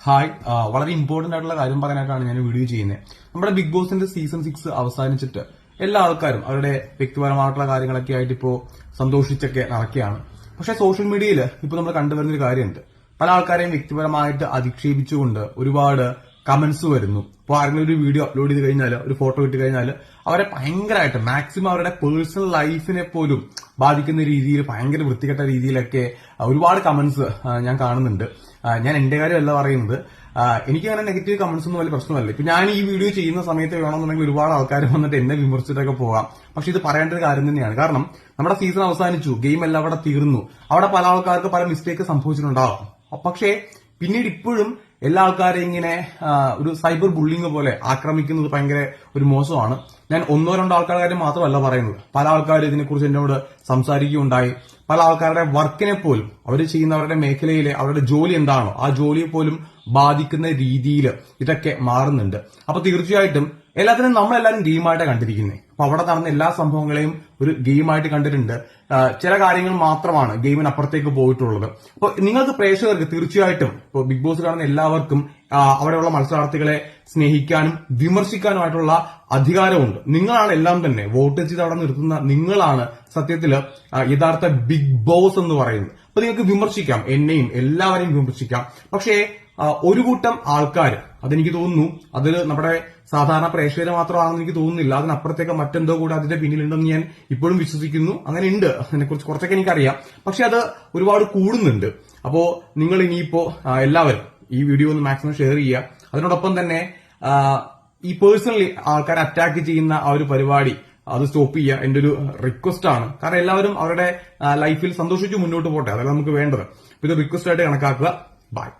Hi, വളരെ important ആയിട്ടുള്ള കാര്യം പറയാനായിട്ടാണ് ഞാൻ വീഡിയോ ചെയ്യുന്നത്. നമ്മുടെ ബിഗ് ബോസിന്റെ സീസൺ 6 അവസാനിച്ചിട്ട് എല്ലാ ആൾക്കാരും അവരുടെ വ്യക്തിപരമായിട്ടുള്ള കാര്യങ്ങളൊക്കെ ആയിട്ട് ഇപ്പോ സന്തോഷിച്ചൊക്കെ നടക്കുകയാണ്. പക്ഷെ സോഷ്യൽ മീഡിയയിൽ ഇപ്പൊ നമ്മൾ കണ്ടുവരുന്ന ഒരു കാര്യമുണ്ട്. പല ആൾക്കാരെയും വ്യക്തിപരമായിട്ട് അധിക്ഷേപിച്ചുകൊണ്ട് ഒരുപാട് കമന്റ്സ് വരുന്നു. ഇപ്പോൾ ആരെങ്കിലും ഒരു വീഡിയോ അപ്ലോഡ് ചെയ്ത് കഴിഞ്ഞാൽ, ഒരു ഫോട്ടോ ഇട്ട് കഴിഞ്ഞാൽ അവരെ ഭയങ്കരമായിട്ട് മാക്സിമം അവരുടെ പേഴ്സണൽ ലൈഫിനെ പോലും ബാധിക്കുന്ന രീതിയിൽ ഭയങ്കര വൃത്തികെട്ട രീതിയിലൊക്കെ ഒരുപാട് കമന്റ്സ് ഞാൻ കാണുന്നുണ്ട്. ഞാൻ എന്റെ കാര്യമല്ല പറയുന്നത്. എനിക്ക് അങ്ങനെ നെഗറ്റീവ് കമന്റ്സ് ഒന്നും വലിയ പ്രശ്നമല്ല. ഇപ്പൊ ഞാൻ ഈ വീഡിയോ ചെയ്യുന്ന സമയത്ത് വേണമെന്നുണ്ടെങ്കിൽ ഒരുപാട് ആൾക്കാർ വന്നിട്ട് എന്നെ വിമർശിച്ചിട്ടൊക്കെ പോകാം. പക്ഷെ ഇത് പറയേണ്ട ഒരു കാര്യം തന്നെയാണ്. കാരണം നമ്മുടെ സീസൺ അവസാനിച്ചു, ഗെയിം എല്ലാം അവിടെ തീർന്നു. അവിടെ പല ആൾക്കാർക്ക് പല മിസ്റ്റേക്ക് സംഭവിച്ചിട്ടുണ്ടാവും. പക്ഷേ പിന്നീട് ഇപ്പോഴും എല്ലാ ആൾക്കാരെയും ഇങ്ങനെ ഒരു സൈബർ ബുള്ളിങ് പോലെ ആക്രമിക്കുന്നത് ഭയങ്കര ഒരു മോശമാണ്. ഞാൻ ഒന്നോ രണ്ടോ ആൾക്കാരുടെ കാര്യം മാത്രമല്ല പറയുന്നത്. പല ആൾക്കാരും ഇതിനെക്കുറിച്ച് എന്നോട് സംസാരിക്കുകയുണ്ടായി. പല ആൾക്കാരുടെ വർക്കിനെ പോലും, അവർ ചെയ്യുന്നവരുടെ മേഖലയിലെ അവരുടെ ജോലി എന്താണോ ആ ജോലിയെ പോലും ബാധിക്കുന്ന രീതിയിൽ ഇതൊക്കെ മാറുന്നുണ്ട്. അപ്പൊ തീർച്ചയായിട്ടും എല്ലാത്തിനും നമ്മളെല്ലാവരും ഗെയിമായിട്ട് കണ്ടിരിക്കുന്നത്. അപ്പൊ അവിടെ നടന്ന എല്ലാ സംഭവങ്ങളെയും ഒരു ഗെയിമായിട്ട് കണ്ടിട്ടുണ്ട്. ചില കാര്യങ്ങൾ മാത്രമാണ് ഗെയിമിനപ്പുറത്തേക്ക് പോയിട്ടുള്ളത്. അപ്പൊ നിങ്ങൾക്ക് പ്രേക്ഷകർക്ക് തീർച്ചയായിട്ടും ഇപ്പോൾ ബിഗ് ബോസ് കാണുന്ന എല്ലാവർക്കും അവിടെയുള്ള മത്സരാർത്ഥികളെ സ്നേഹിക്കാനും വിമർശിക്കാനുമായിട്ടുള്ള അധികാരമുണ്ട്. നിങ്ങളാണ് എല്ലാം തന്നെ വോട്ട് ചെയ്ത് അവിടെ നിർത്തുന്ന നിങ്ങളാണ് സത്യത്തില് യഥാർത്ഥ ബിഗ് ബോസ് എന്ന് പറയുന്നത്. അപ്പൊ നിങ്ങൾക്ക് വിമർശിക്കാം, എന്നെയും എല്ലാവരെയും വിമർശിക്കാം. പക്ഷേ ഒരു കൂട്ടം ആൾക്കാർ, അതെനിക്ക് തോന്നുന്നു അതിൽ നമ്മുടെ സാധാരണ പ്രേക്ഷകരെ മാത്രമാണെന്ന് എനിക്ക് തോന്നുന്നില്ല. അതിനപ്പുറത്തേക്ക് മറ്റെന്തോ കൂടെ അതിന്റെ പിന്നിലുണ്ടെന്ന് ഞാൻ ഇപ്പോഴും വിശ്വസിക്കുന്നു. അങ്ങനെ ഉണ്ട്, അതിനെക്കുറിച്ച് കുറച്ചൊക്കെ എനിക്കറിയാം. പക്ഷെ അത് ഒരുപാട് കൂടുന്നുണ്ട്. അപ്പോ നിങ്ങൾ ഇനിയിപ്പോ എല്ലാവരും ഈ വീഡിയോ ഒന്ന് മാക്സിമം ഷെയർ ചെയ്യുക. അതിനോടൊപ്പം തന്നെ ഈ പേഴ്സണലി ആൾക്കാരെ അറ്റാക്ക് ചെയ്യുന്ന ആ ഒരു പരിപാടി അത് സ്റ്റോപ്പ് ചെയ്യുക. എന്റെ ഒരു റിക്വസ്റ്റ് ആണ്. കാരണം എല്ലാവരും അവരുടെ ലൈഫിൽ സന്തോഷിച്ച് മുന്നോട്ട് പോട്ടെ, അതല്ല നമുക്ക് വേണ്ടത്. ഇത് റിക്വസ്റ്റ് ആയിട്ട് കണക്കാക്കുക. ബൈ.